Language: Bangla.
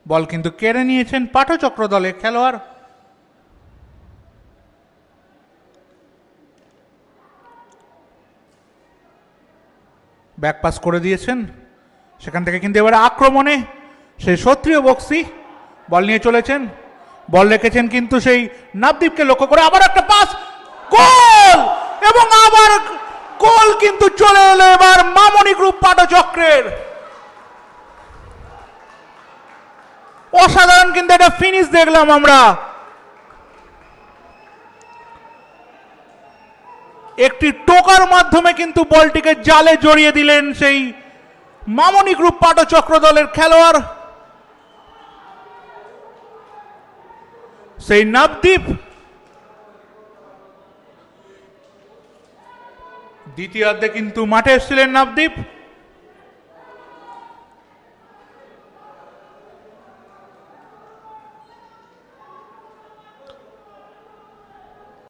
বল কিন্তু কেড়ে নিয়েছেন পাঠচক্র দলের খেলোয়াড়। ব্যাকপাস করে দিয়েছেন, সেখান থেকে কিন্তু এবারে আক্রমণে সেই ক্ষত্রিয় বক্সি বল নিয়ে চলেছেন, বল রেখেছেন কিন্তু সেই নবদীপকে লক্ষ্য করে আবার একটা পাস, গোল! এবং আবার গোল কিন্তু চলে এলো এবার মামনি গ্রুপ পাঠচক্রের। অসাধারণ কিন্তু একটা ফিনিশ দেখলাম আমরা। একটি টোকার মাধ্যমে কিন্তু বলটিকে জালে জড়িয়ে দিলেন সেই মামনি গ্রুপ পাঠচক্র দলের খেলোয়াড় সেই নবদীপ। দ্বিতীয়ার্ধে কিন্তু মাঠে এসেছিলেন নবদীপ।